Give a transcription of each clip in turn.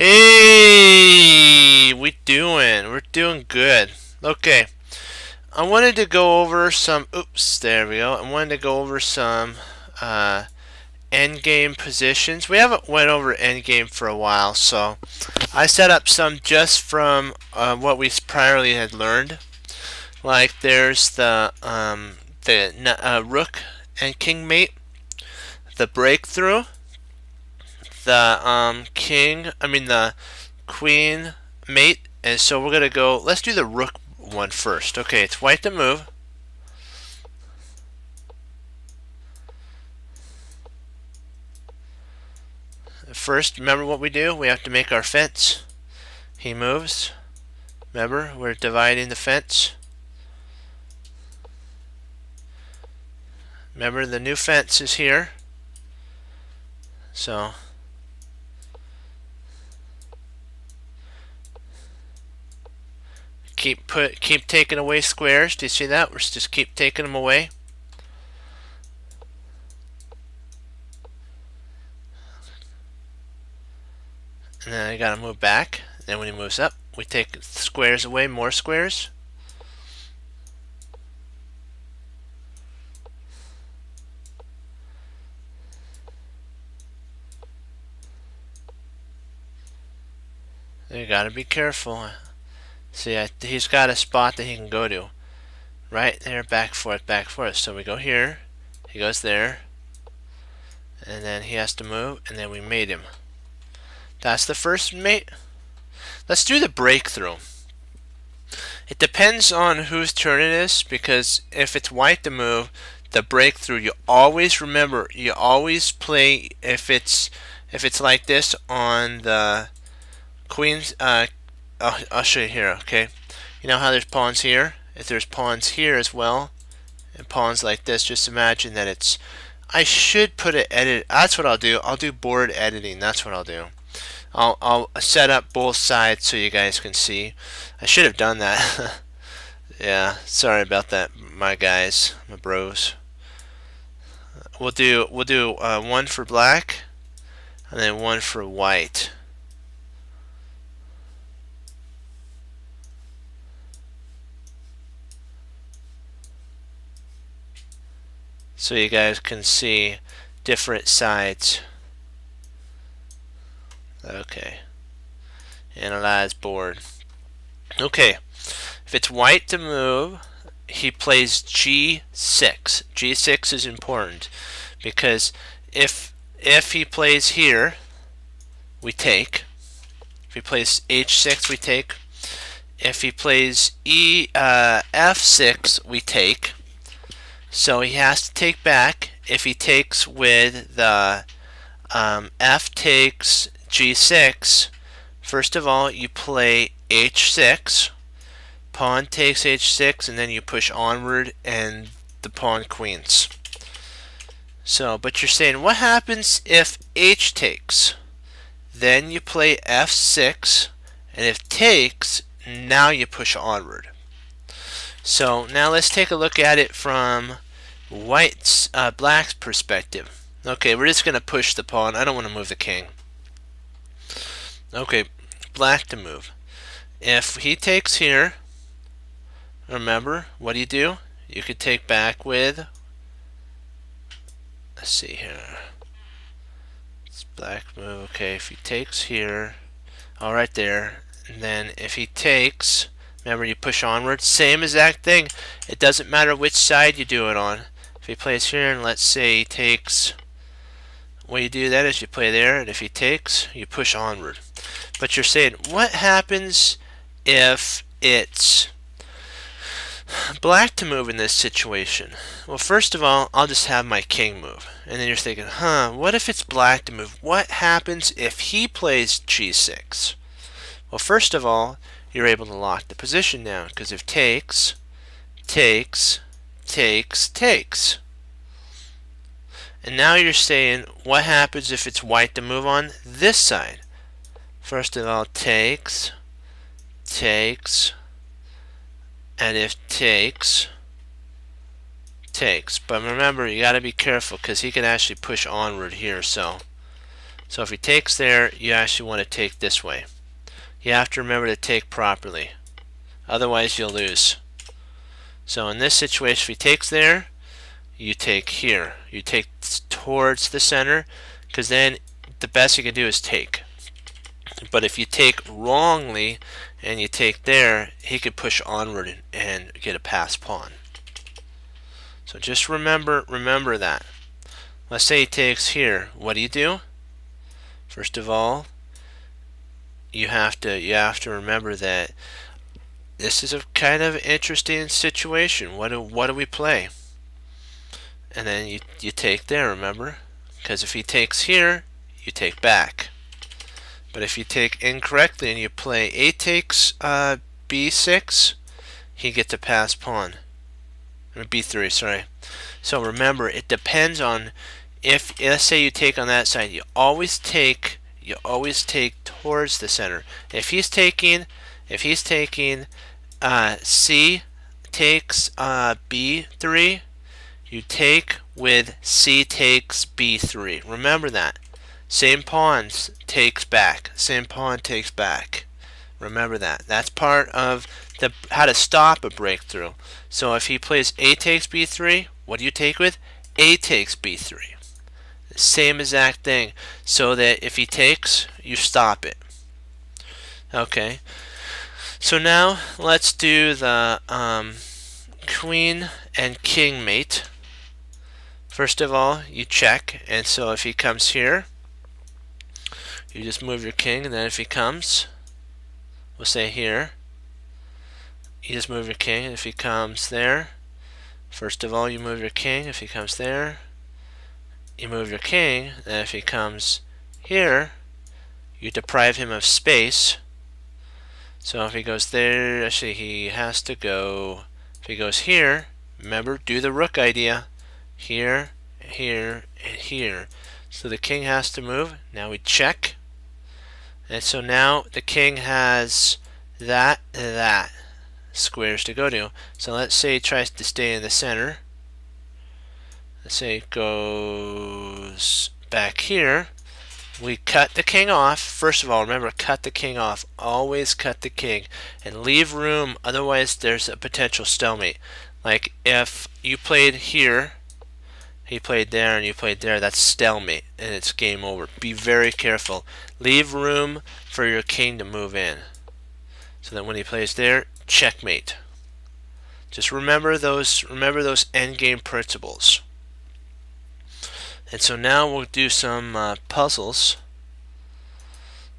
Hey, we're doing good. Okay, I wanted to go over some. Oops, there we go. I wanted to go over some uh, endgame positions. We haven't went over endgame for a while, so I set up some just from what we priorly had learned. Like there's the rook and king mate, the breakthrough, the the queen mate, and so we're gonna go. Let's do the rook one first. Okay, it's white to move. First, remember what we do? We have to make our fence. He moves. Remember, we're dividing the fence. Remember, the new fence is here. So keep taking away squares. Do you see that? We're just keep taking them away. And then I gotta move back. Then when he moves up, we take squares away, more squares. You gotta be careful. See, he's got a spot that he can go to. Right there, back, forth, back, forth. So we go here, he goes there, and then he has to move, and then we mate him. That's the first mate. Let's do the breakthrough. It depends on whose turn it is, because if it's white to move, the breakthrough, you always remember, you always play, if it's like this on the queen's, I'll show you here, okay? You know how there's pawns here? If there's pawns here as well, and pawns like this, just imagine that it's, I should put it edit, that's what I'll do. I'll do board editing, that's what I'll do. I'll set up both sides so you guys can see. I should have done that. Yeah, sorry about that, my guys, my bros. We'll do one for black, and then one for white. So you guys can see different sides. Okay. Analyze board. Okay. If it's white to move, he plays G6. G6 is important because if he plays here, we take. If he plays H6, we take. If he plays F6, we take. So he has to take back. If he takes with the F takes G6, first of all, you play H6. Pawn takes H6, and then you push onward, and the pawn queens. So, but you're saying, what happens if H takes? Then you play F6, and if takes, now you push onward. So now let's take a look at it from black's perspective. Okay, we're just gonna push the pawn. I don't want to move the king. Okay, black to move. If he takes here, remember, what do? You could take back with, let's see here. It's black move. Okay, if he takes here, all right there, and then if he takes, remember you push onward, same exact thing. It doesn't matter which side you do it on. If he plays here, and let's say he takes, what you do that is you play there, and if he takes, you push onward. But you're saying, what happens if it's black to move in this situation? Well, first of all, I'll just have my king move. And then you're thinking, what if it's black to move? What happens if he plays G6? Well, first of all, you're able to lock the position down, because if takes, takes, takes, takes. And now you're saying, what happens if it's white to move on this side? First of all, takes, takes, and if takes, takes. But remember, you got to be careful because he can actually push onward here. So So if he takes there, you actually want to take this way. You have to remember to take properly. Otherwise you'll lose. So in this situation, if he takes there, you take here. You take towards the center, because then the best you can do is take. But if you take wrongly and you take there, he could push onward and get a passed pawn. So just remember that. Let's say he takes here. What do? First of all, you have to remember that this is a kind of interesting situation. What do we play? And then you take there, remember? Because if he takes here, you take back. But if you take incorrectly and you play A takes B6, he gets a passed pawn. Or B3, sorry. So remember, it depends on if, let's say you take on that side, you always take towards the center. If he's taking C takes B3, you take with C takes B3. Remember that. Same pawns takes back. Same pawn takes back. Remember that. That's part of how to stop a breakthrough. So if he plays A takes B3, what do you take with? A takes B3. Same exact thing. So that if he takes, you stop it. Okay. So now let's do the queen and king mate. First of all, you check, and so if he comes here, you just move your king, and then if he comes, we'll say here, you just move your king, and if he comes there, first of all you move your king. If he comes there, you move your king. Then if he comes here, you deprive him of space. So if he goes there, actually he has to go, if he goes here, remember, do the rook idea, here, here, and here. So the king has to move. Now we check. And so now the king has that squares to go to. So let's say he tries to stay in the center. Let's say it goes back here. We cut the king off. First of all, remember, cut the king off. Always cut the king. And leave room, otherwise there's a potential stalemate. Like if you played here, he played there, and you played there, that's stalemate, and it's game over. Be very careful. Leave room for your king to move in. So that when he plays there, checkmate. Just remember those endgame principles. And so now we'll do some puzzles,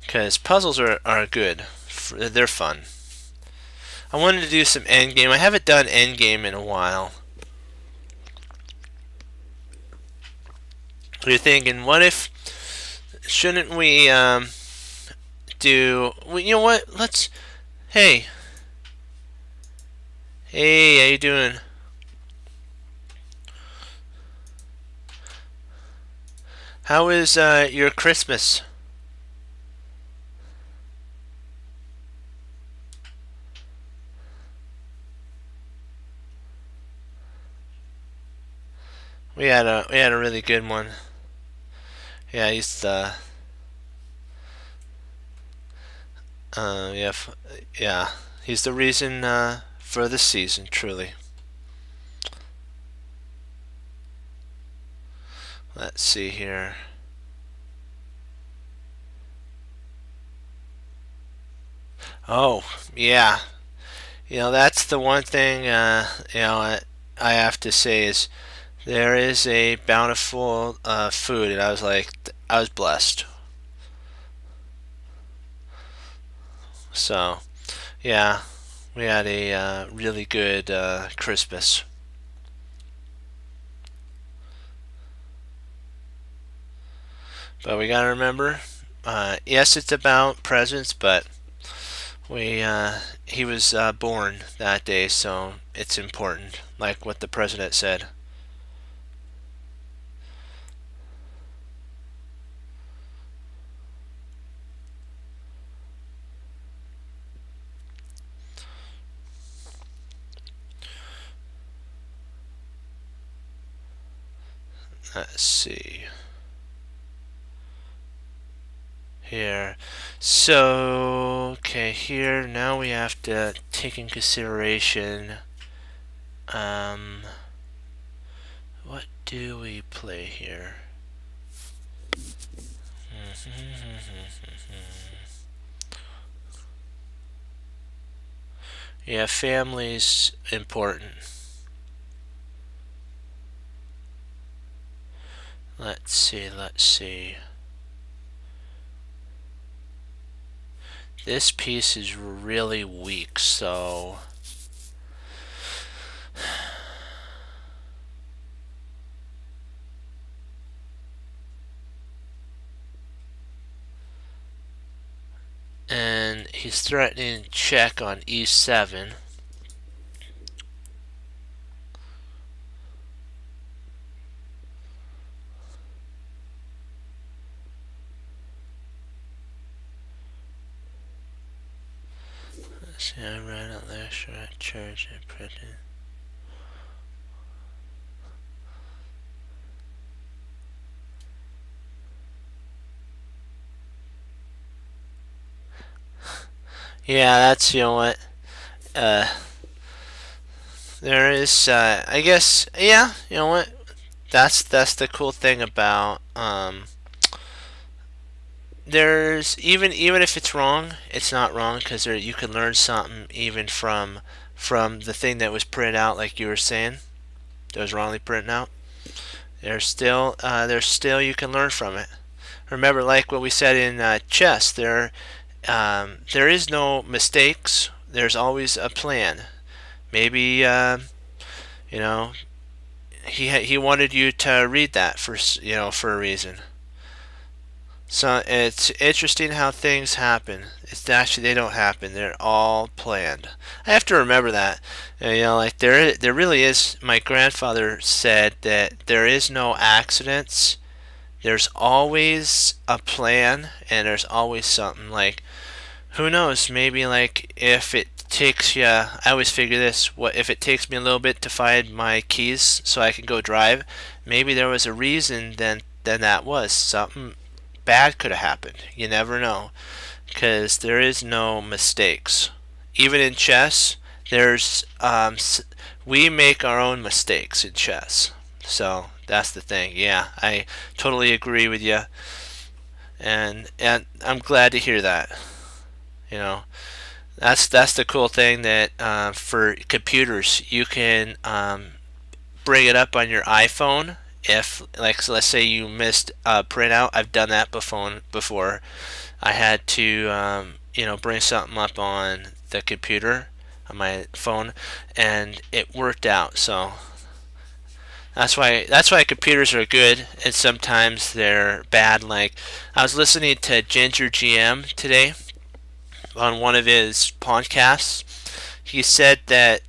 because puzzles are good. They're fun. I wanted to do some endgame. I haven't done endgame in a while. You're thinking, what if, shouldn't we do, well, you know what, let's, hey, how you doing? How is your Christmas? We had a really good one. Yeah, he's the yeah, he's the reason for the season, truly. Let's see here. Oh, yeah. That's the one thing I have to say is there is a bountiful food, and I was blessed. So, yeah, we had a really good Christmas. But we gotta remember, yes, it's about presents, but he was born that day, so it's important, like what the president said. Let's see. here. So, okay, here now we have to take in consideration what do we play here? Yeah, family's important. Let's see. This piece is really weak, so and he's threatening check on e7. See, I ran out there, sure, I charged and printed. Yeah, that's, you know what, there is, I guess, yeah, you know what, that's the cool thing about, there's, even if it's wrong, it's not wrong, because you can learn something even from the thing that was printed out, like you were saying, that was wrongly printed out. There's still you can learn from it. Remember, like what we said in chess, there is no mistakes. There's always a plan. Maybe you know he wanted you to read that for a reason. So it's interesting how things happen. It's actually they don't happen. They're all planned. I have to remember that. Like there really is. My grandfather said that there is no accidents. There's always a plan, and there's always something. Like, who knows? Maybe like if it takes you. I always figure this. What if it takes me a little bit to find my keys so I can go drive? Maybe there was a reason. Then that was something bad could have happened. You never know, because there is no mistakes. Even in chess, there's we make our own mistakes in chess. So that's the thing. Yeah, I totally agree with you, and I'm glad to hear that. You know, that's the cool thing that for computers you can bring it up on your iPhone. If like so let's say you missed a printout, I've done that before. I had to bring something up on the computer on my phone, and it worked out. So that's why computers are good, and sometimes they're bad. Like I was listening to Ginger GM today on one of his podcasts. He said that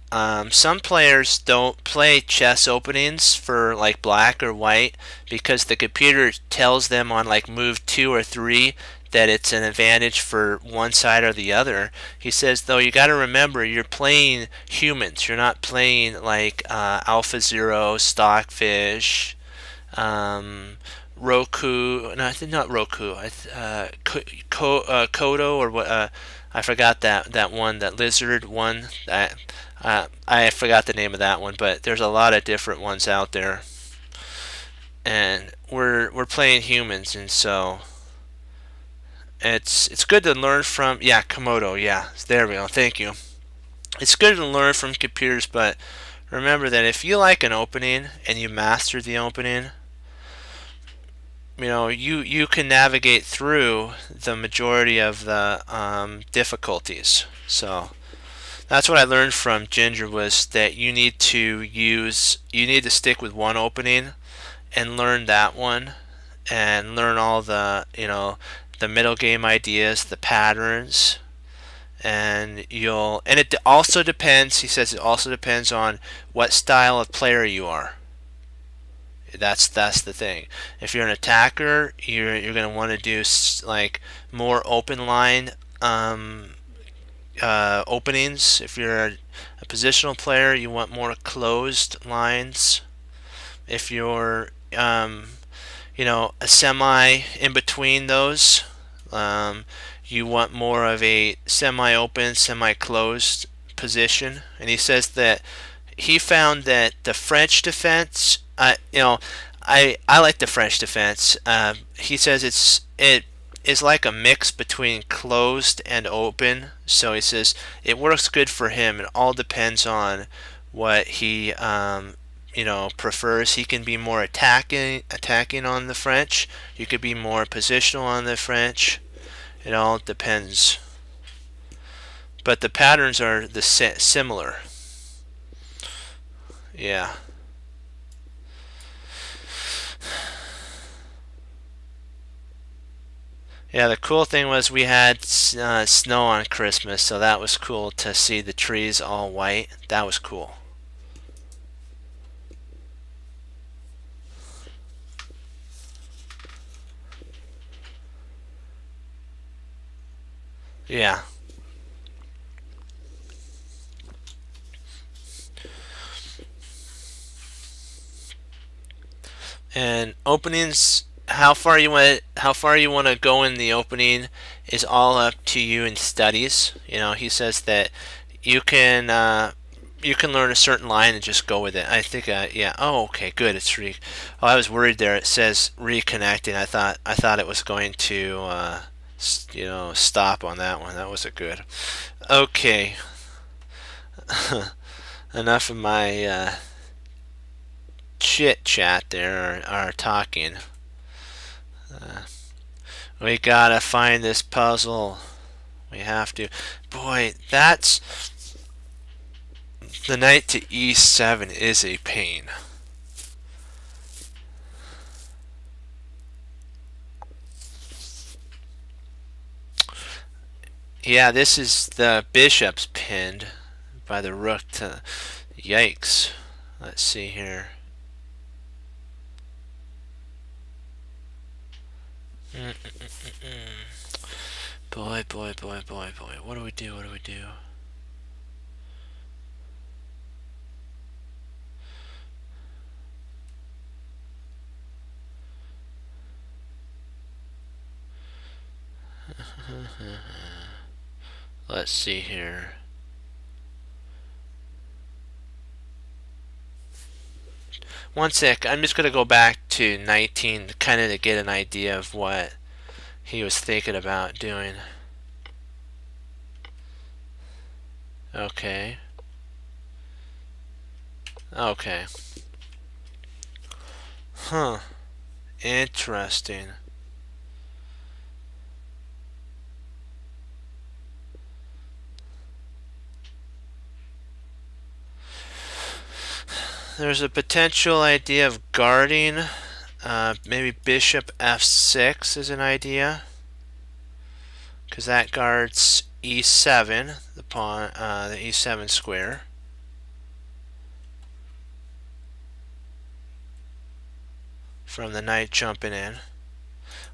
some players don't play chess openings for like black or white because the computer tells them on like move 2 or 3 that it's an advantage for one side or the other. He says though you got to remember you're playing humans. You're not playing like AlphaZero, Stockfish, Roku. No, I think not Roku. Kodo or what? I forgot that one, that lizard one. I forgot the name of that one, but there's a lot of different ones out there, and we're playing humans, and so it's good to learn from. Yeah, Komodo. Yeah, there we go. Thank you. It's good to learn from computers, but remember that if you like an opening and you master the opening, you can navigate through the majority of the difficulties. So that's what I learned from Ginger was that you need to stick with one opening and learn that one and learn all the middle game ideas, the patterns, and it also depends. He says it also depends on what style of player you are. That's the thing. If you're an attacker, you're going to want to do like more open line openings. If you're a positional player, you want more closed lines. If you're a semi in between those, You want more of a semi-open, semi-closed position. And he says that he found that the French defense, I like the French defense. He says it is like a mix between closed and open. So he says it works good for him. It all depends on what he prefers. He can be more attacking on the French. You could be more positional on the French. It all depends. But the patterns are similar. Yeah. Yeah, the cool thing was we had snow on Christmas, so that was cool to see the trees all white. That was cool. Yeah. And openings, how far you want to go in the opening is all up to you in studies. He says that you can you can learn a certain line and just go with it. I think yeah. Oh, okay, good. Oh, I was worried there. It says reconnecting. I thought it was going to stop on that one. That wasn't good. Okay. Enough of my chit chat there, or talking. Uh, we gotta find this puzzle. We have to. Boy, that's the knight to e7 is a pain. Yeah, this is the bishop's pinned by the rook to. Yikes. Let's see here. Boy, boy, boy, boy, boy. What do we do? What do we do? Let's see here. One sec. I'm just going to go back to 19 kind of to get an idea of what he was thinking about doing. Okay. Okay. Huh. Interesting. There's a potential idea of guarding. Maybe bishop f6 is an idea, because that guards e7, the pawn, the e7 square. From the knight jumping in.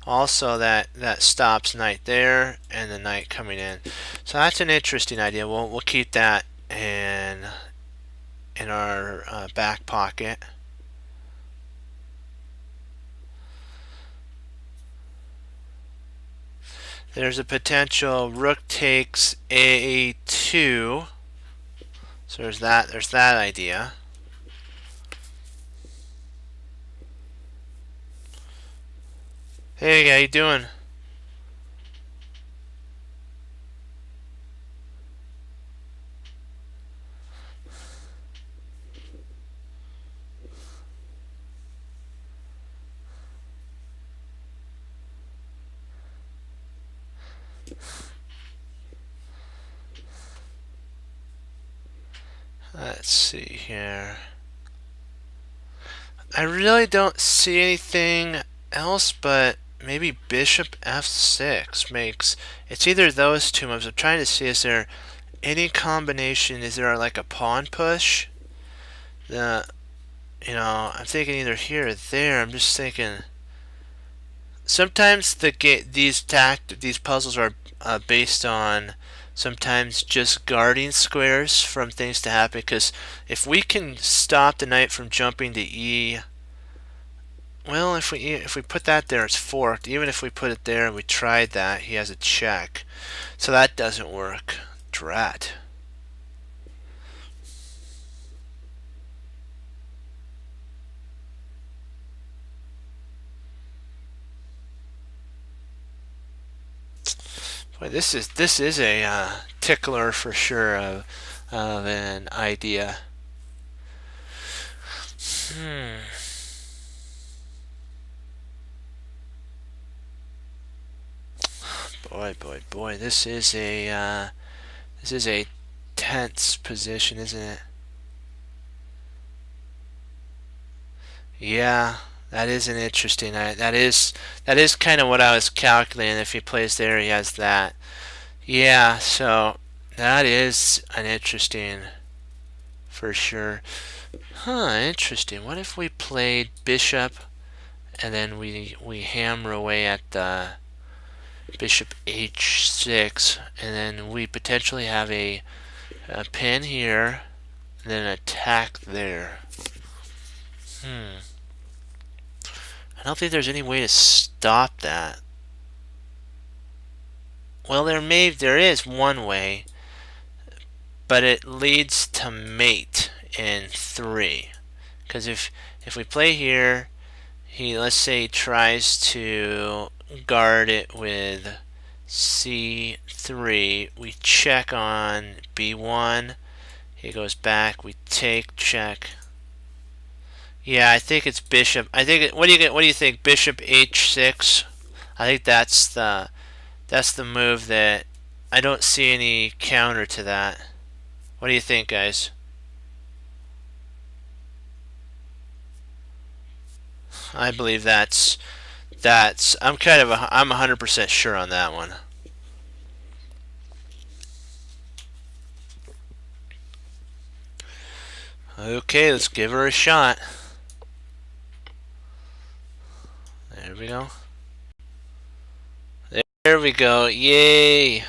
Also, that stops knight there and the knight coming in. So that's an interesting idea. We'll keep that in our back pocket. There's a potential rook takes a2. So there's that idea. Hey, how you doing? Let's see here. I really don't see anything else, but maybe bishop f6 makes. It's either those two moves. I'm trying to see, is there any combination? Is there like a pawn push? I'm thinking either here or there. I'm just thinking. Sometimes these puzzles are based on sometimes just guarding squares from things to happen. Because if we can stop the knight from jumping to Well, if we put that there, it's forked. Even if we put it there and we tried that, he has a check. So that doesn't work. Drat. Boy, this is a tickler for sure of an idea. Boy, this is a tense position, isn't it? Yeah, that is an interesting. That is kind of what I was calculating. If he plays there, he has that. Yeah, so that is an interesting, for sure. Huh, interesting. What if we played bishop, and then we hammer away at the bishop h6, and then we potentially have a pin here, and then an attack there. I don't think there's any way to stop that. Well, there is one way, but it leads to mate in 3. Because if we play here, let's say tries to guard it with c3. We check on b1. He goes back. We take, check. Yeah, I think it's bishop. I think what do you think? Bishop h6. I think that's the move that I don't see any counter to that. What do you think, guys? I believe that's I'm 100% sure on that one. Okay, let's give her a shot. There we go. There we go. Yay!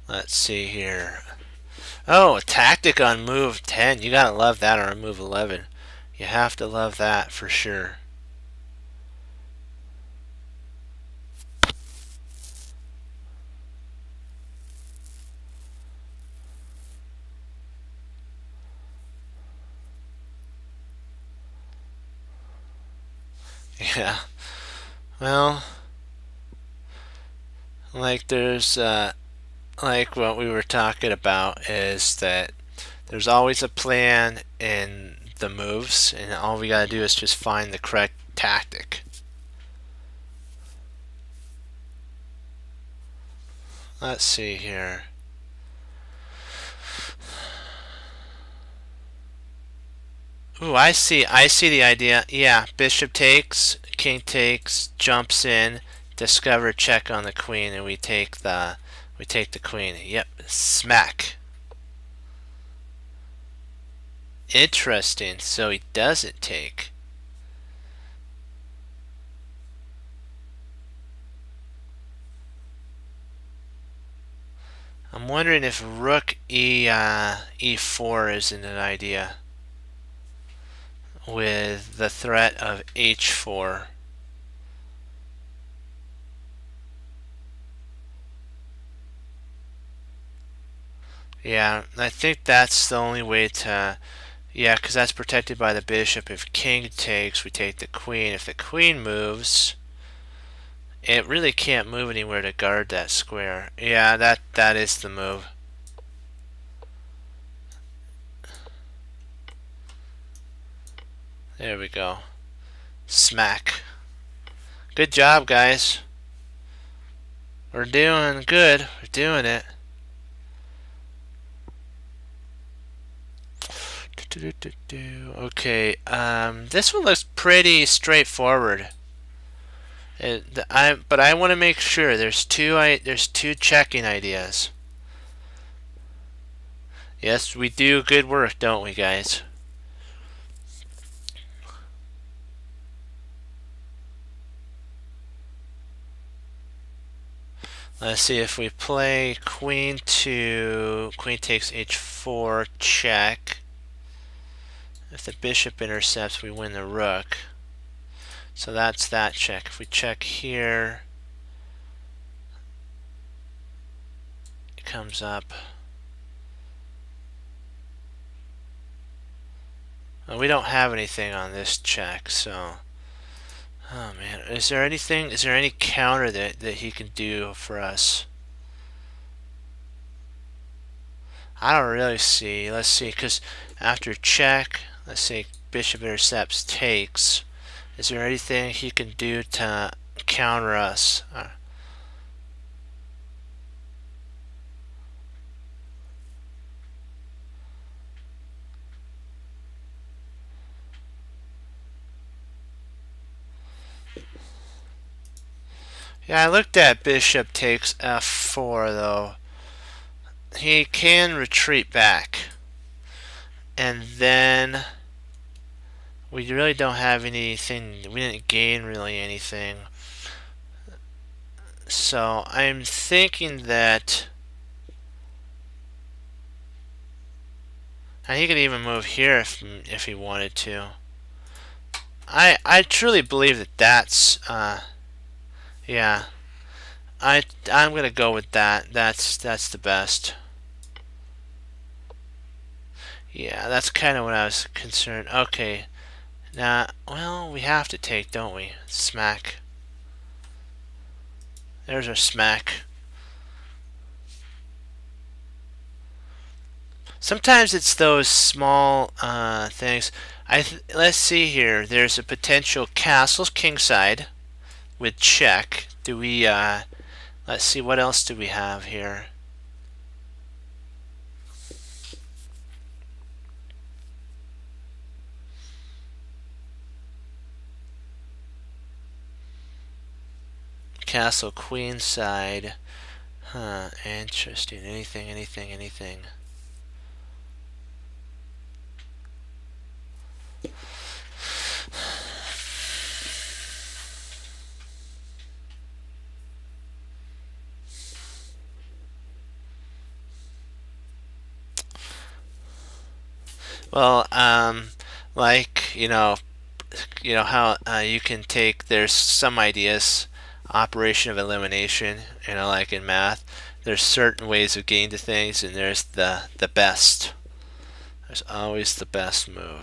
Let's see here. Oh, a tactic on move 10. You gotta love that, or on move 11. You have to love that for sure. Yeah. Well, like there's like what we were talking about is that there's always a plan in the moves, and all we gotta do is just find the correct tactic. Let's see here. Ooh, I see the idea. Yeah, bishop takes, king takes, jumps in, discover check on the queen, and we take the queen. Yep, smack. Interesting. So he doesn't take. I'm wondering if rook e4 isn't an idea with the threat of h4. Yeah, I think that's the only way to... Yeah, because that's protected by the bishop. If king takes, we take the queen. If the queen moves, it really can't move anywhere to guard that square. Yeah, that is the move. There we go. Smack. Good job, guys. We're doing good. We're doing it. Okay, this one looks pretty straightforward. But I want to make sure there's two checking ideas. Yes, we do good work, don't we, guys? Let's see if we play queen takes h4, check. If the bishop intercepts, we win the rook. So that's that check. If we check here, it comes up. Well, we don't have anything on this check, so. Oh man, is there any counter that he can do for us? I don't really see. Let's see, because after check, let's see, bishop intercepts, takes. Is there anything he can do to counter us? Yeah, I looked at bishop takes f4 though. He can retreat back. And then we really don't have anything. We didn't gain really anything. So I'm thinking that. And he could even move here if he wanted to. I truly believe that that's yeah. I'm gonna go with that. That's the best. Yeah, that's kind of what I was concerned. Okay, now well we have to take, don't we? Smack. There's our smack. Sometimes it's those small things. Let's see here. There's a potential castle kingside with check. Do we? Let's see. What else do we have here? Castle queenside. Huh. Interesting. Anything. Well, like you know how you can take. There's some ideas, operation of elimination. Like in math, there's certain ways of getting to things, and there's the best. There's always the best move.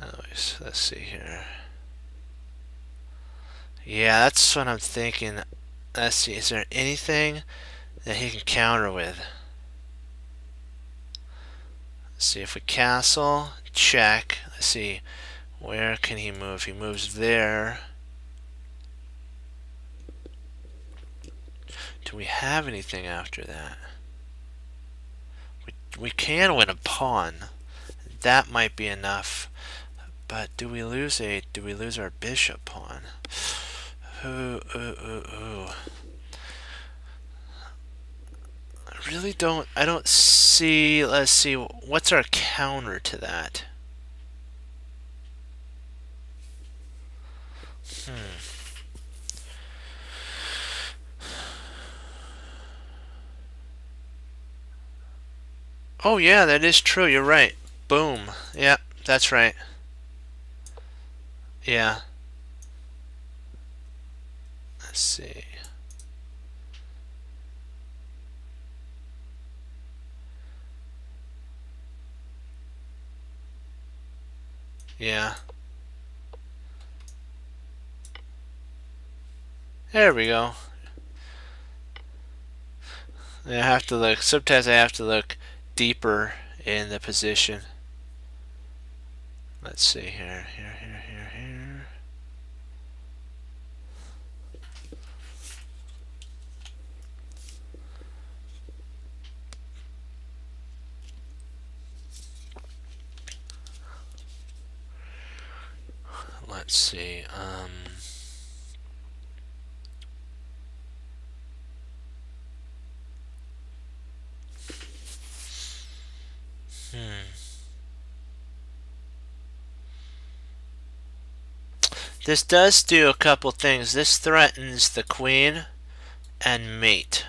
Always. Let's see here. Yeah, that's what I'm thinking. Let's see. Is there anything that he can counter with? Let's see if we castle, check. Let's see. Where can he move? He moves there. Do we have anything after that? We can win a pawn. That might be enough. But do we lose our bishop pawn? Ooh. I don't see. Let's see. What's our counter to that? Oh yeah, that is true. You're right. Boom. Yep, that's right. Yeah. Let's see. Yeah. There we go. I have to look. Sometimes I have to look deeper in the position. Let's see here. Here. Let's see. This does do a couple things. This threatens the queen, and mate.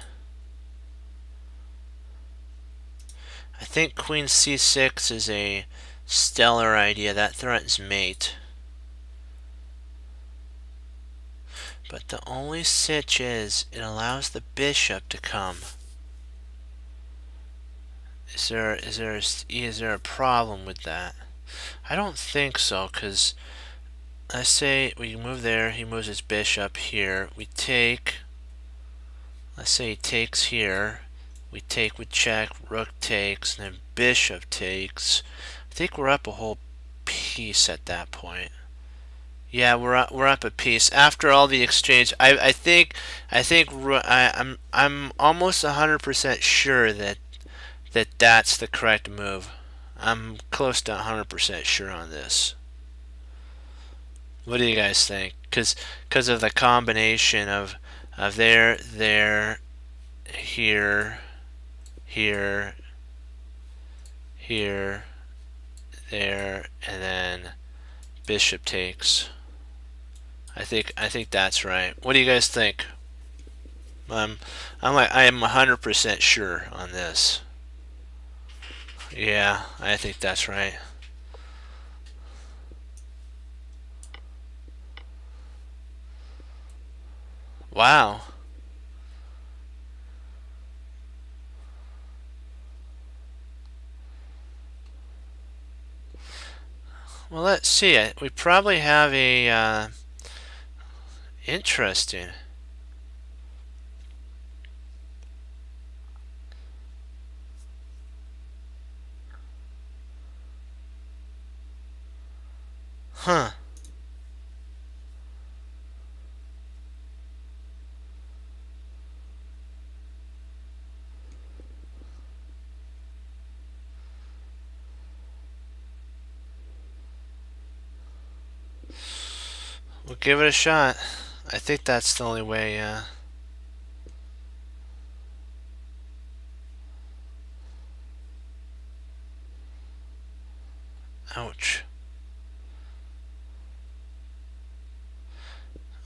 I think queen c6 is a stellar idea. That threatens mate. But the only sitch is it allows the bishop to come. Is there a problem with that? I don't think so, because let's say we move there, he moves his bishop here. We take, let's say he takes here. We take with check, rook takes, and then bishop takes. I think we're up a whole piece at that point. Yeah, we're up a piece after all the exchange. I'm almost 100% sure that that's the correct move. I'm close to 100% sure on this. What do you guys think? Because of the combination of there, here, here, here, there, and then bishop takes. I think that's right. What do you guys think? I am 100% sure on this. Yeah, I think that's right. Wow. Well, let's see. We probably have a interesting. Huh. We'll give it a shot. I think that's the only way. Ouch.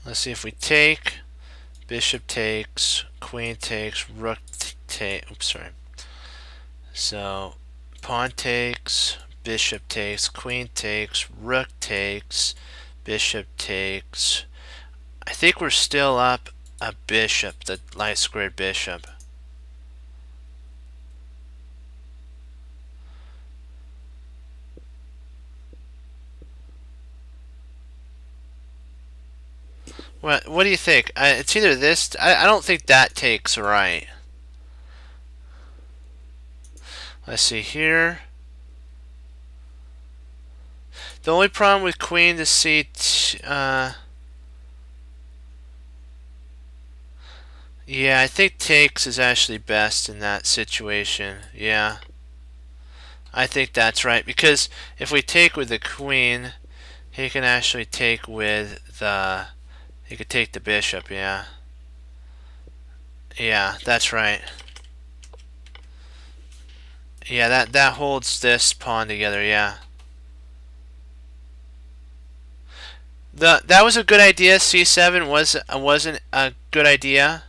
Let's see if we take. Bishop takes. Queen takes. Rook takes. Oops, sorry. So, pawn takes. Bishop takes. Queen takes. Rook takes. Bishop takes. I think we're still up a bishop, the light squared bishop. What do you think? It's either this. I don't think that takes right. Let's see here. The only problem with queen to c, yeah, I think takes is actually best in that situation. Yeah, I think that's right, because if we take with the queen, he can actually take with the. He could take the bishop. Yeah. Yeah, that's right. Yeah, that holds this pawn together. Yeah. That was a good idea. C7 wasn't a good idea.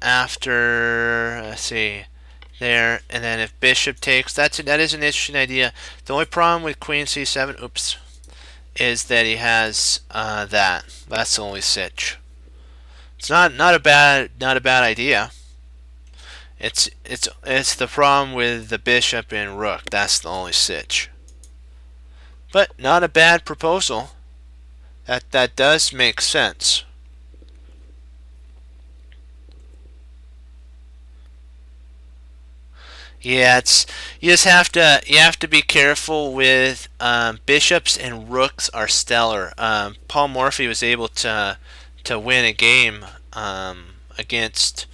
After, let's see, there, and then if bishop takes, that is an interesting idea. The only problem with queen c7, oops, is that he has that. That's the only sitch. It's not a bad idea. It's the problem with the bishop and rook. That's the only sitch. But not a bad proposal. That does make sense. Yeah, you have to be careful with bishops and rooks are stellar. Paul Morphy was able to win a game against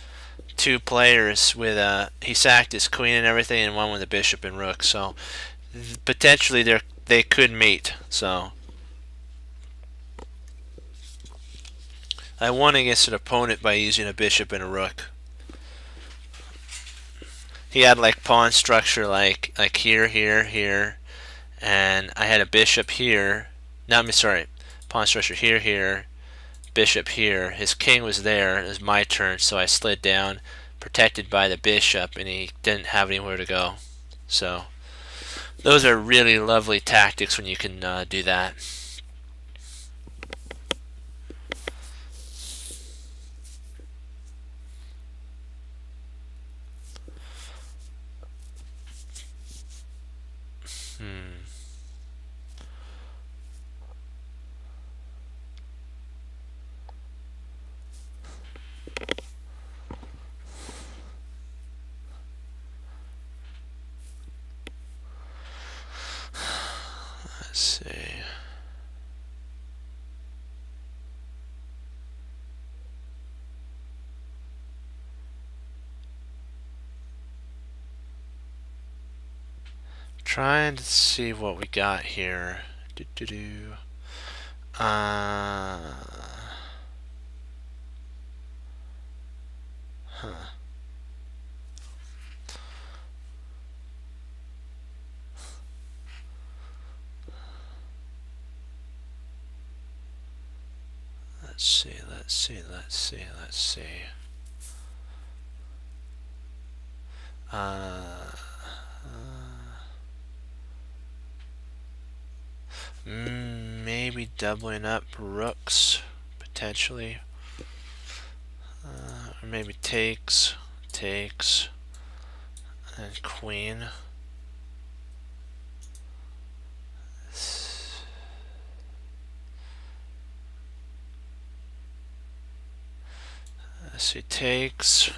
two players with he sacked his queen and everything and won with a bishop and rook. So potentially they could meet. So I won against an opponent by using a bishop and a rook. He had like pawn structure like here, here, here, and I had a bishop here. No, I'm sorry, pawn structure here, here, bishop here. His king was there. It was my turn, so I slid down, protected by the bishop, and he didn't have anywhere to go. So those are really lovely tactics when you can do that. Let's see. Trying to see what we got here. Huh. Let's see. Maybe doubling up rooks, potentially. Or maybe takes, and queen. Let's see, takes,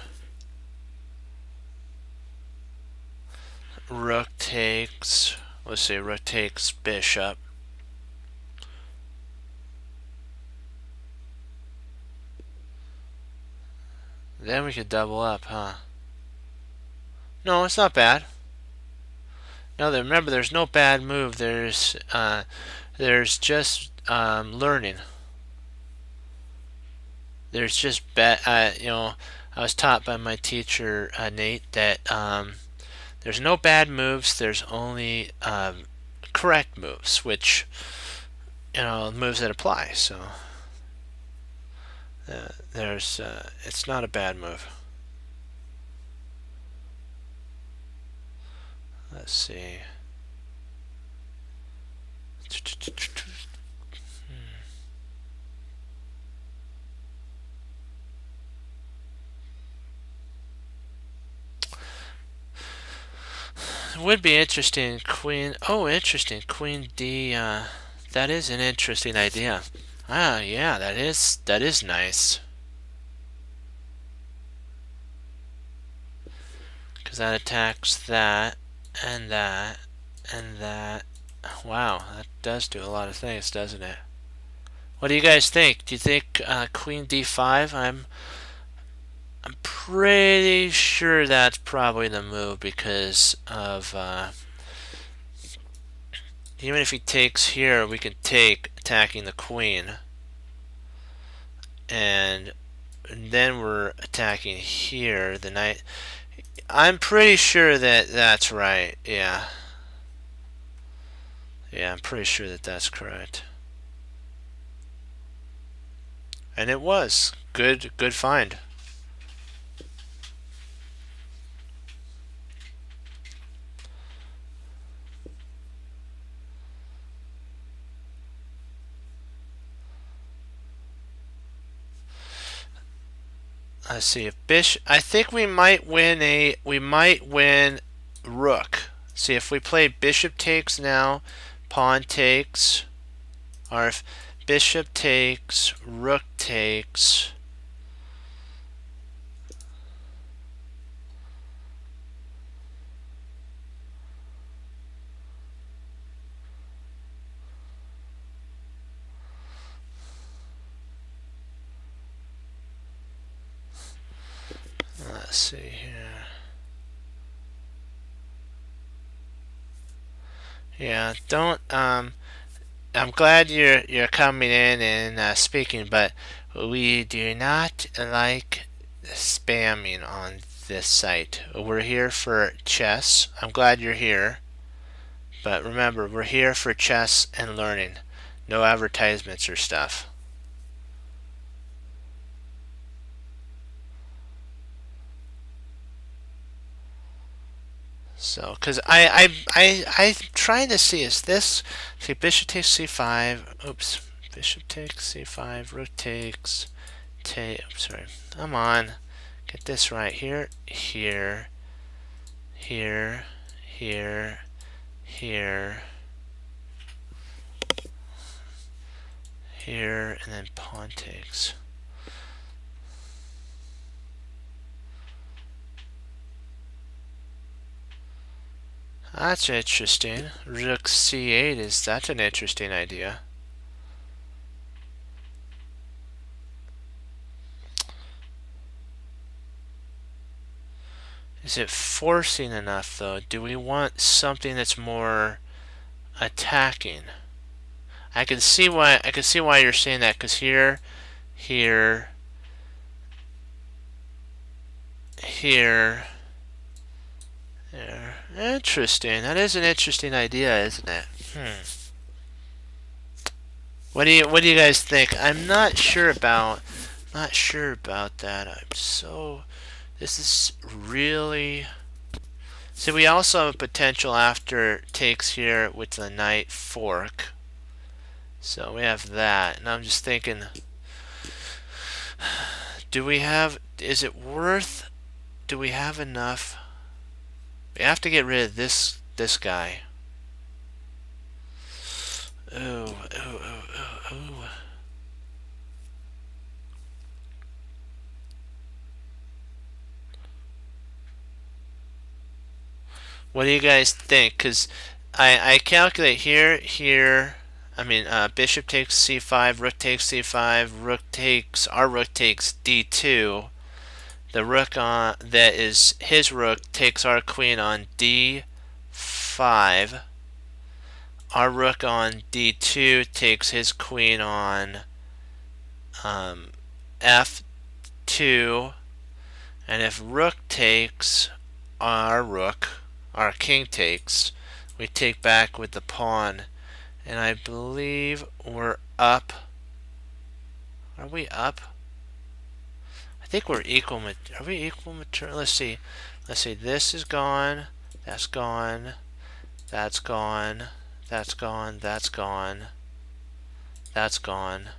rook takes, let's see, rook takes bishop. Then we could double up, huh? No, it's not bad. No, remember, there's no bad move. There's just learning. There's just you know, I was taught by my teacher Nate that there's no bad moves. There's only correct moves, which moves that apply. So it's not a bad move. Let's see. It would be interesting, queen. Oh, interesting, queen D. That is an interesting idea. Ah, yeah, that is nice. Because that attacks that, and that, and that. Wow, that does do a lot of things, doesn't it? What do you guys think? Do you think queen D5? I'm pretty sure that's probably the move because of even if he takes here, we can take attacking the queen, and then we're attacking here. The knight. I'm pretty sure that that's right. Yeah. Yeah, I'm pretty sure that that's correct. And it was good find. Let's see if bishop. I think we might win rook. See if we play bishop takes now, pawn takes, or if bishop takes, rook takes. Let's see here. Yeah, don't. I'm glad you're coming in and speaking, but we do not like spamming on this site. We're here for chess. I'm glad you're here, but remember, we're here for chess and learning. No advertisements or stuff. So, because I'm trying to see, is this, see, bishop takes c5, oops, bishop takes c5, rook takes, oops, sorry, come on, get this right, here, here, here, here, here, here, and then pawn takes. That's interesting. Rook c8 that's an interesting idea. Is it forcing enough though? Do we want something that's more attacking? I can see why you're saying that, because here, here, here, there. Interesting. That is an interesting idea, isn't it? What do you guys think? I'm not sure about that. This is really. So we also have potential after takes here with the knight fork. So we have that, and I'm just thinking, do we have enough? We have to get rid of this guy. Ooh. What do you guys think? Because I calculate here. I mean, bishop takes c5, rook takes c5, our rook takes d2. The rook on that is his rook takes our queen on d5. Our rook on d2 takes his queen on f2. And if rook takes, our king takes, we take back with the pawn. And I believe we're up. Are we up? I think we're equal. Are we equal material? Let's see. This is gone. That's gone. That's gone. That's gone. That's gone. That's gone.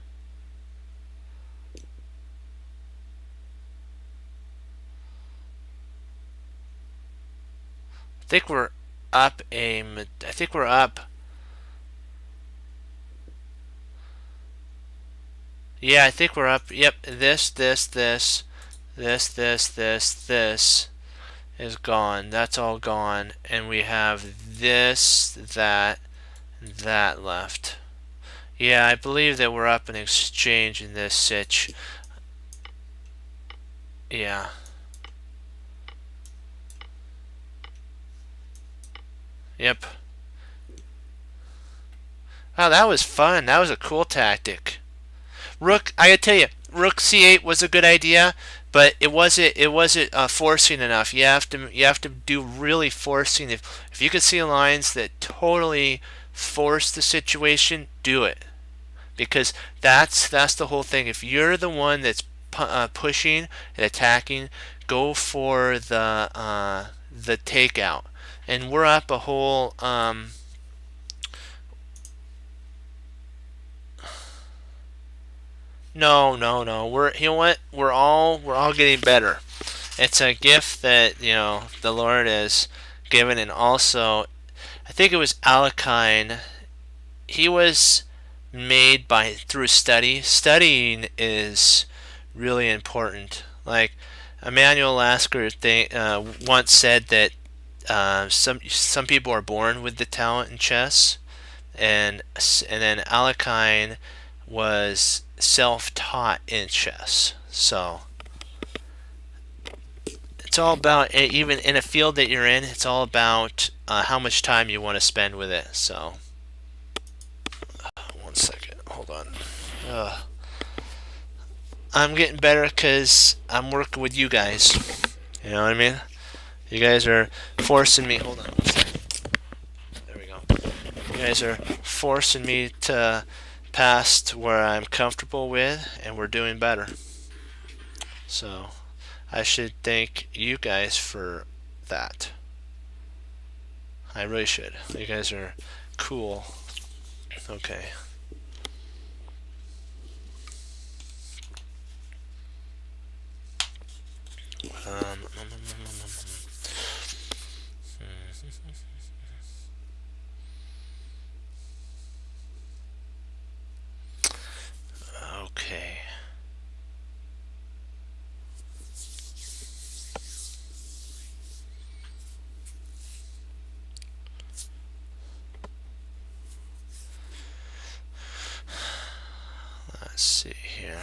I think we're up Yeah, I think we're up. Yep, this is gone. That's all gone. And we have this, that left. Yeah, I believe that we're up in exchange in this sitch. Yeah. Yep. Wow, that was fun. That was a cool tactic. Rook, I gotta tell you, Rook c8 was a good idea, but it wasn't forcing enough. You have to do really forcing. If you can see lines that totally force the situation, do it, because that's the whole thing. If you're the one that's pushing and attacking, go for the takeout. And we're up a whole. No. You know what? We're all getting better. It's a gift that the Lord has given, and also, I think it was Alekhine. He was made through study. Studying is really important. Like Emanuel Lasker once said that some people are born with the talent in chess, and then Alekhine was self-taught in chess. So it's all about, even in a field that you're in, it's all about how much time you want to spend with it. So 1 second, hold on. I'm getting better because I'm working with you guys. You know what I mean? You guys are forcing me. Hold on 1 second. There we go. You guys are forcing me to past where I'm comfortable with, and we're doing better. So I should thank you guys for that. I really should. You guys are cool. Okay. Okay. Let's see here.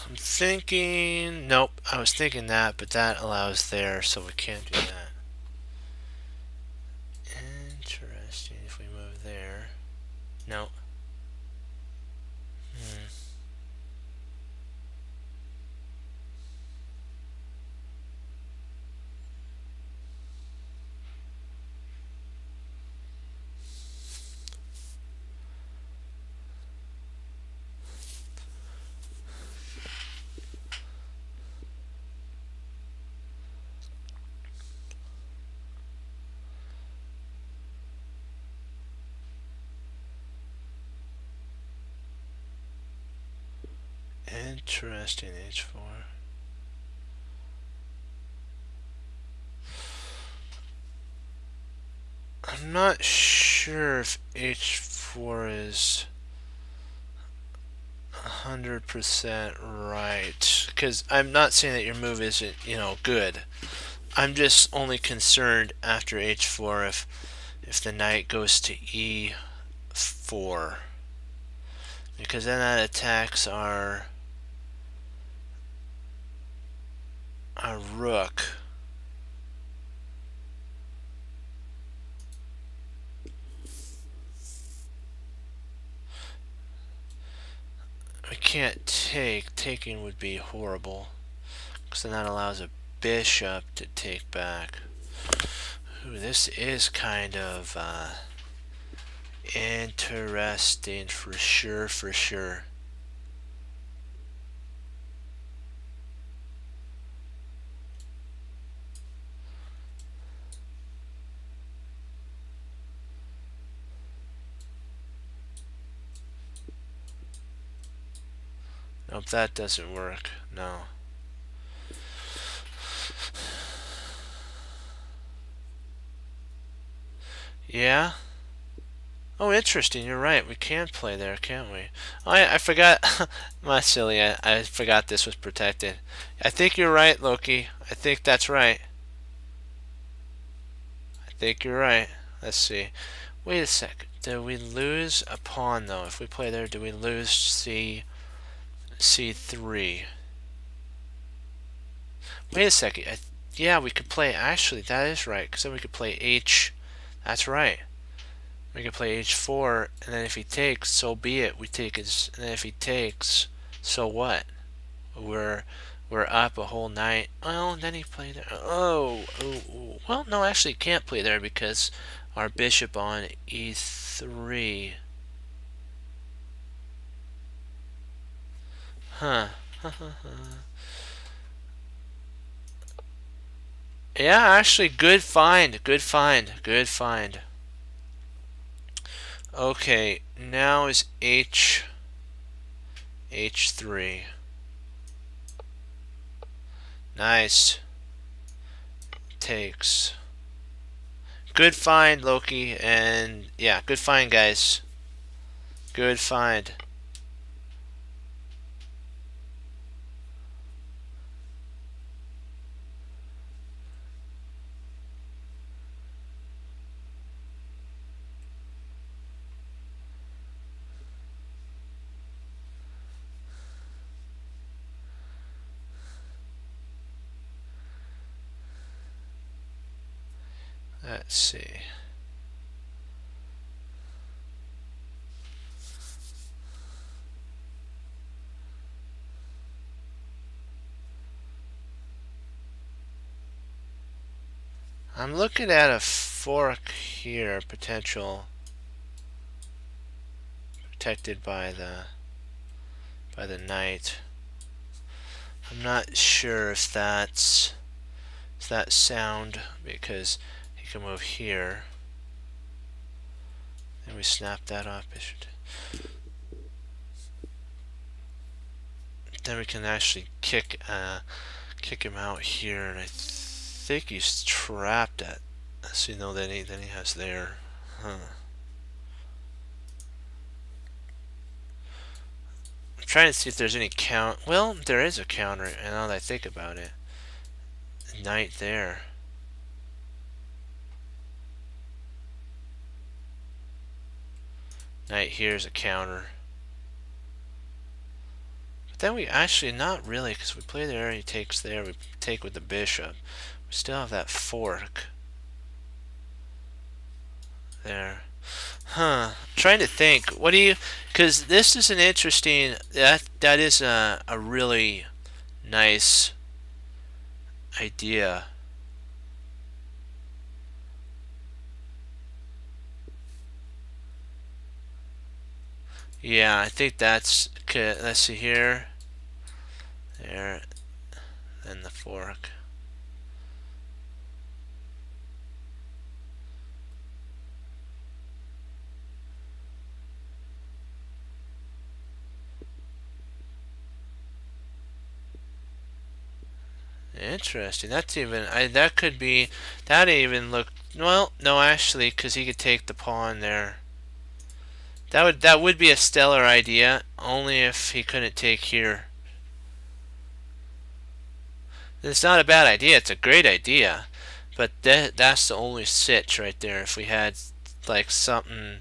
I'm thinking, nope, I was thinking that, but that allows there, so we can't do that. Interesting, if we move there. No. Interesting, H4. I'm not sure if H4 is 100% right, because I'm not saying that your move isn't, good. I'm just only concerned after H4 if the knight goes to E4, because then that attacks our rook. We can't take. Taking would be horrible, because then that allows a bishop to take back. Ooh, this is kind of interesting for sure, for sure. Nope, that doesn't work. No. Yeah? Oh, interesting. You're right. We can play there, can't we? Oh, I forgot. I'm silly. I forgot this was protected. I think you're right, Loki. I think that's right. I think you're right. Let's see. Wait a sec. Do we lose a pawn, though? If we play there, do we lose C3? Wait a second. Yeah, we could play. Actually, that is right. Because then we could play H. That's right. We could play H4, and then if he takes, so be it. We take his. And then if he takes, so what? We're we're up a whole night. Well, then he played there. Oh. Well, no, actually, he can't play there because our bishop on E3. Huh. Yeah, actually, good find. Good find. Good find. Okay, now is H3. Nice. Takes. Good find, Loki, and yeah, good find, guys. Good find. Let's see. I'm looking at a fork here, potential protected by the knight. I'm not sure if that's sound, because he can move here. And we snap that off. Then we can actually kick him out here, and I think he's trapped at. So then he has there. Huh. I'm trying to see if there's any count. Well, there is a counter, and now that I think about it, knight there. Knight here is a counter. But then we actually, not really, because we play there, he takes there, we take with the bishop. We still have that fork. There. Huh. I'm trying to think. What do you... Because this is an interesting... That is a really nice idea. Yeah, I think that's... Okay, let's see here. There. Then the fork. Interesting. That's even... that could be... That even look... Well, no, actually, because he could take the pawn there. That would be a stellar idea, only if he couldn't take here. It's not a bad idea. It's a great idea, but that's the only sitch right there. If we had like something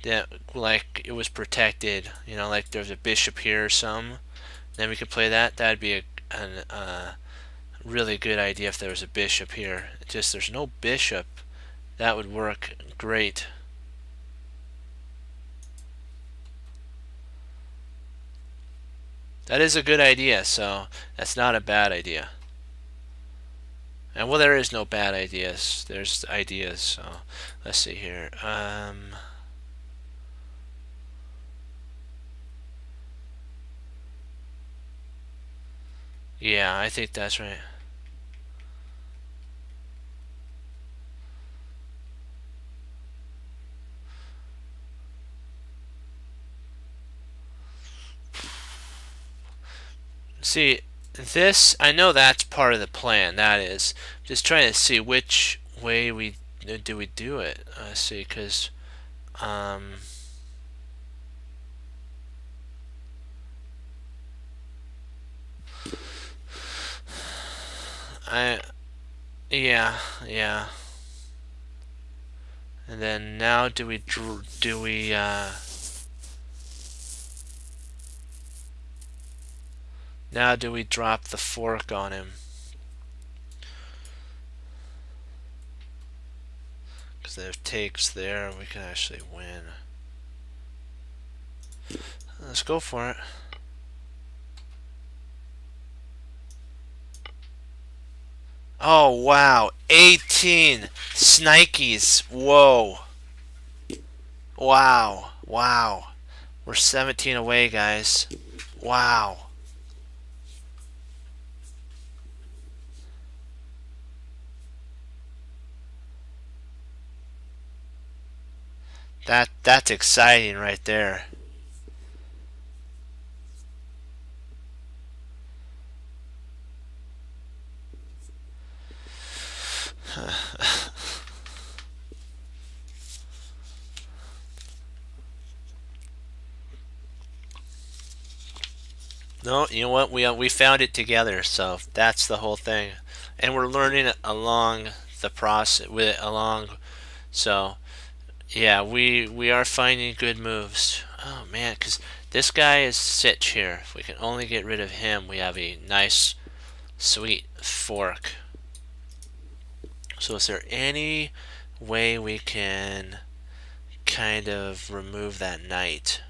that like it was protected, like there's a bishop here or something, then we could play that. That'd be a really good idea if there was a bishop here. Just there's no bishop. That would work great. That is a good idea, so that's not a bad idea. And well, there is no bad ideas. There's ideas, so let's see here. Yeah, I think that's right. See, this, I know that's part of the plan. That is. Just trying to see which way we do it. See, because yeah. And then now now do we drop the fork on him? Because there takes there, we can actually win. Let's go for it. Oh wow, 18 Snikes. Whoa. Wow. We're 17 away, guys. Wow. That's exciting right there. No, you know what? We found it together, so that's the whole thing, and we're learning along the process So yeah, we are finding good moves. Oh man, because this guy is sitch here. If we can only get rid of him, we have a nice, sweet fork. So is there any way we can kind of remove that knight?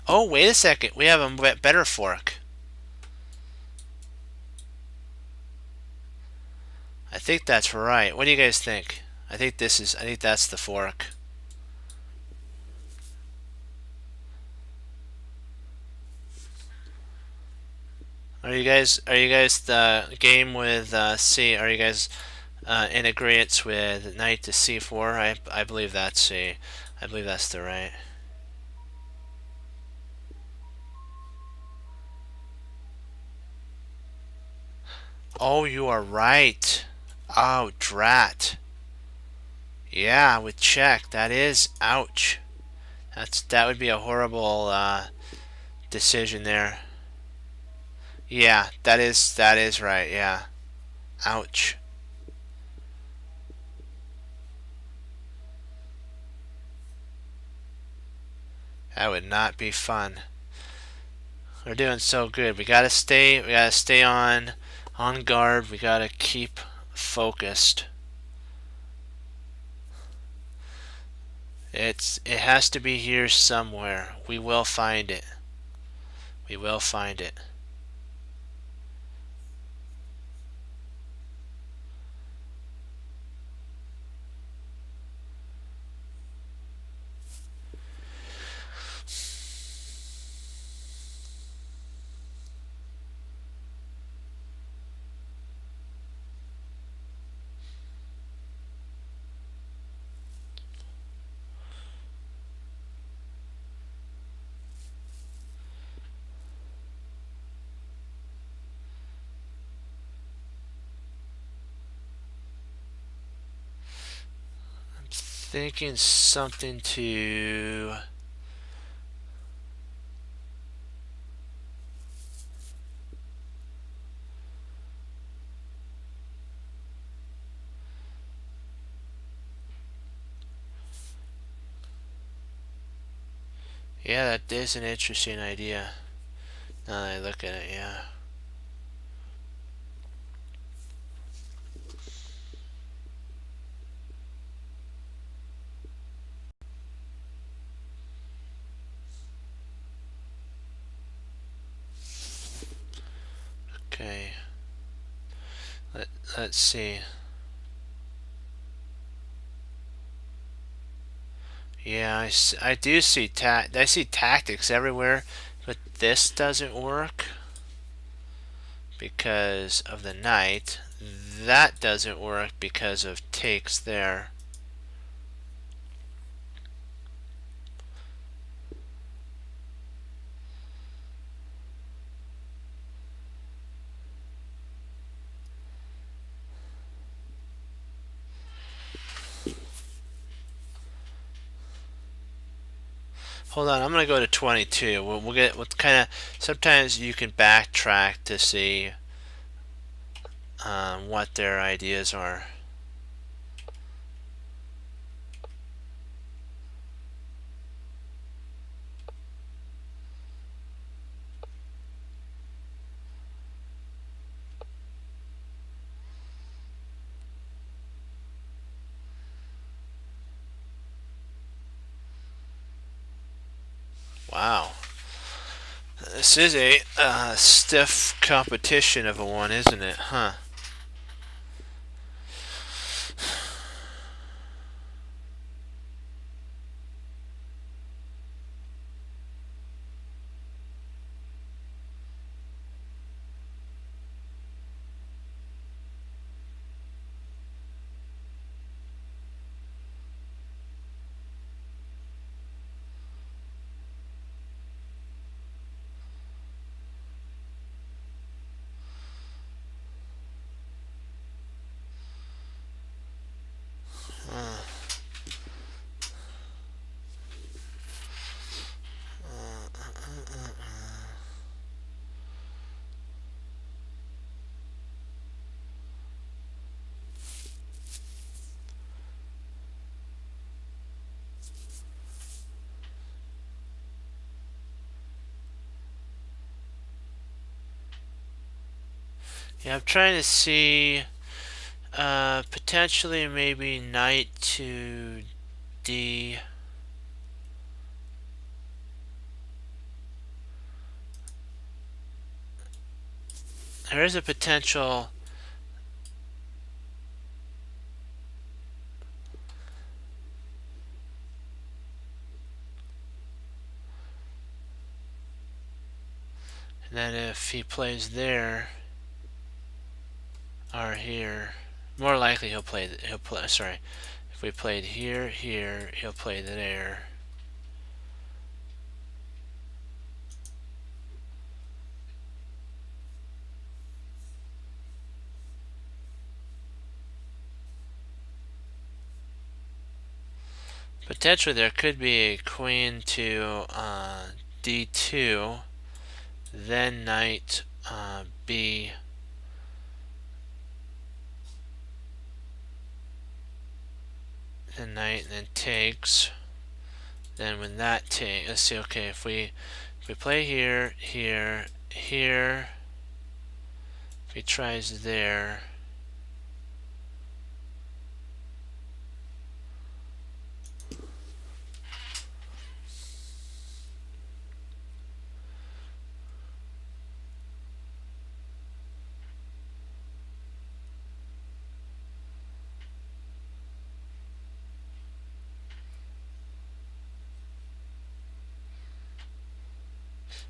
Oh, wait a second. We have a better fork. I think that's right. What do you guys think? I think that's the fork. Are you guys the game with C? Are you guys in agreement with knight to c4? I believe that's C. I believe that's the right. Oh, you are right. Oh, drat. Yeah, with check. That is ouch. That would be a horrible decision there. Yeah, that is right. Yeah. Ouch. That would not be fun. We're doing so good. We gotta stay on guard. We gotta keep focused. It has to be here somewhere. We will find it. We will find it. Thinking something to. Yeah, that is an interesting idea. Now that I look at it, yeah. Okay. Let's see. Yeah, I do see I see tactics everywhere, but this doesn't work because of the knight. That doesn't work because of takes there. Hold on, I'm gonna go to 22. We'll get what kind of. Sometimes you can backtrack to see what their ideas are. Wow, this is a stiff competition of a one, isn't it? Huh? Yeah, I'm trying to see potentially maybe knight to D. There is a potential And then if he plays there or here, more likely he'll play. Sorry, if we played here, he'll play there. Potentially there could be a queen to d2, then knight b. Then knight, and then takes. Then when that takes, let's see. Okay, if we play here, here, here, if he tries there.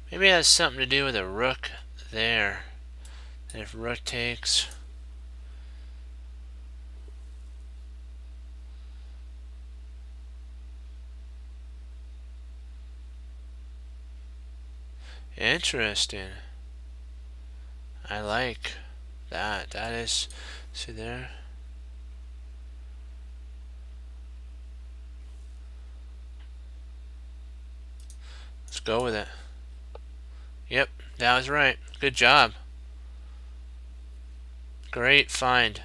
Maybe it has something to do with a rook there. And if rook takes. Interesting. I like that. That is, see there? Let's go with it. Yep, that was right. Good job. Great find.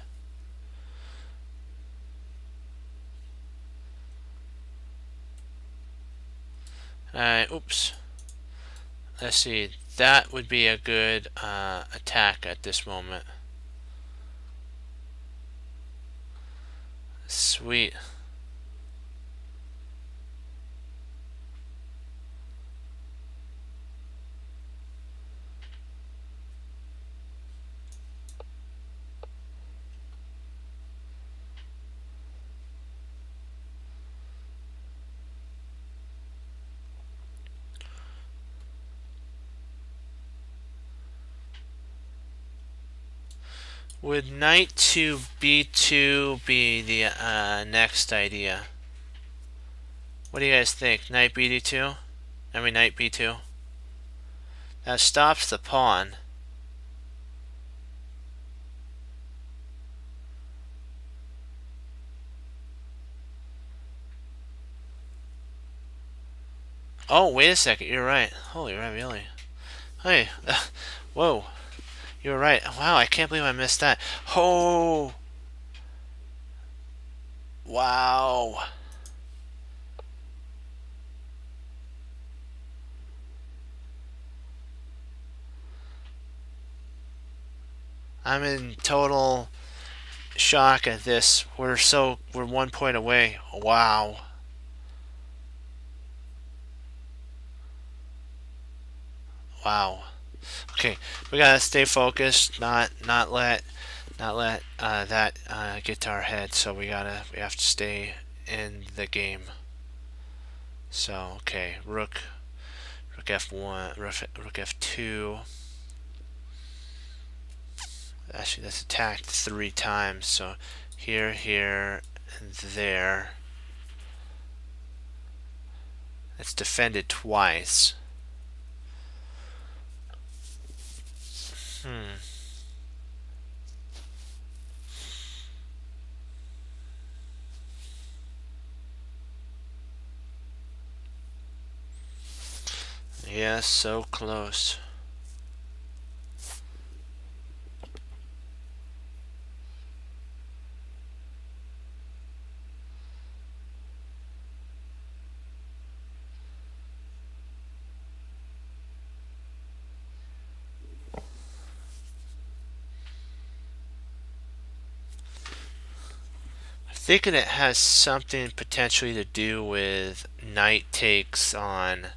Oops. Let's see. That would be a good attack at this moment. Sweet. Would knight to b2 be the next idea? What do you guys think? Knight b2? I mean knight b2? That stops the pawn. Oh, wait a second. You're right. Holy ravioli. Hey. Whoa. You're right. Wow, I can't believe I missed that. Oh. Wow. I'm in total shock at this. We're 1 point away. Wow. Wow. Okay, we gotta stay focused, not let that get to our head. So we have to stay in the game. So okay, rook f1, rook f2. Actually, that's attacked 3 times. So here, and there. It's defended twice. Yes, so close. Thinking it has something potentially to do with knight takes on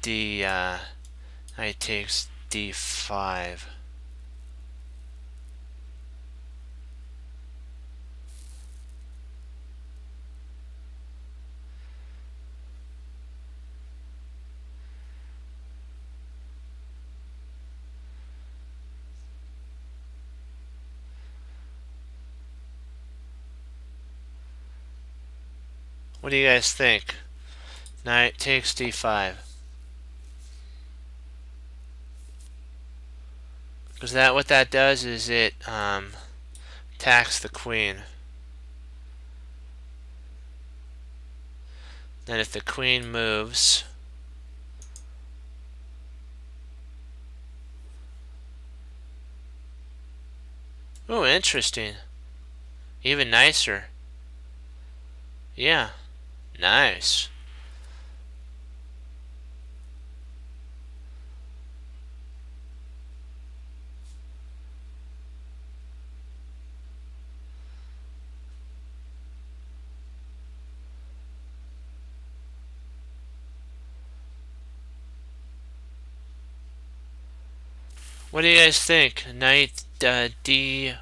knight takes d5. What do you guys think? Knight takes d5. Because what that does is it attacks the queen. Then if the queen moves, oh, interesting. Even nicer. Yeah, nice. What do you guys think? Knight d1.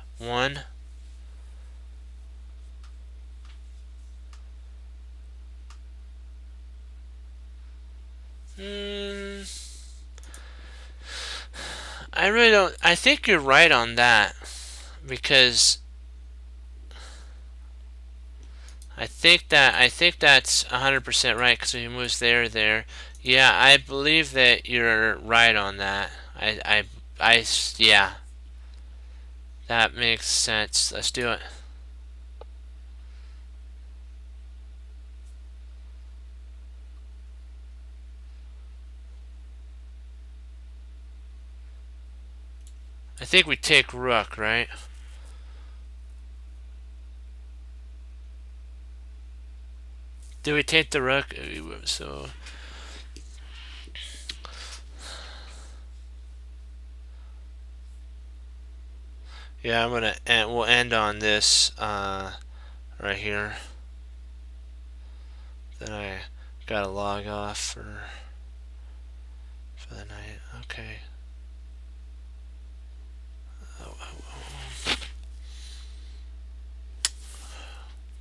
I really don't. I think you're right on that, because I think that's 100% right, because he moves there. Yeah, I believe that you're right on that. Yeah, that makes sense. Let's do it. I think we take rook, right? Do we take the rook? So yeah, I'm gonna end. We'll end on this right here. Then I gotta log off for the night. Okay.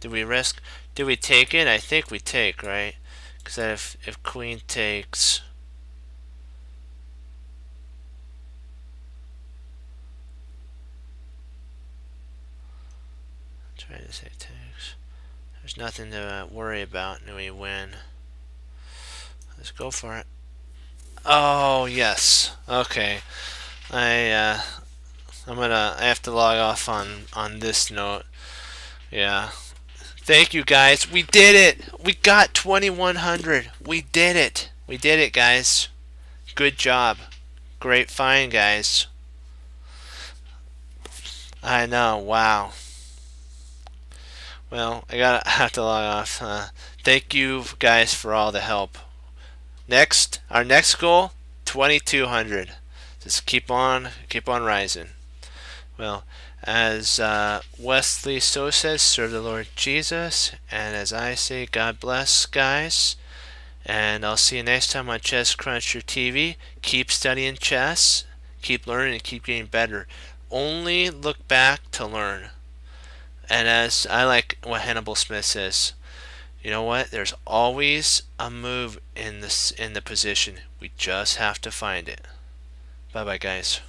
Do we risk? Do we take it? I think we take, right? Because if queen takes, try to say takes. There's nothing to worry about, and we win. Let's go for it. Oh yes. Okay. I have to log off on this note. Yeah. Thank you guys. We did it. We got 2100. We did it. We did it, guys. Good job. Great find, guys. I know. Wow. Well, I have to log off. Thank you guys for all the help. Our next goal, 2200. Just keep on rising. Well, as Wesley So says, serve the Lord Jesus, and as I say, God bless, guys. And I'll see you next time on Chess Cruncher TV. Keep studying chess, keep learning, and keep getting better. Only look back to learn. And as I like what Hannibal Smith says, you know what? There's always a move in the position. We just have to find it. Bye bye, guys.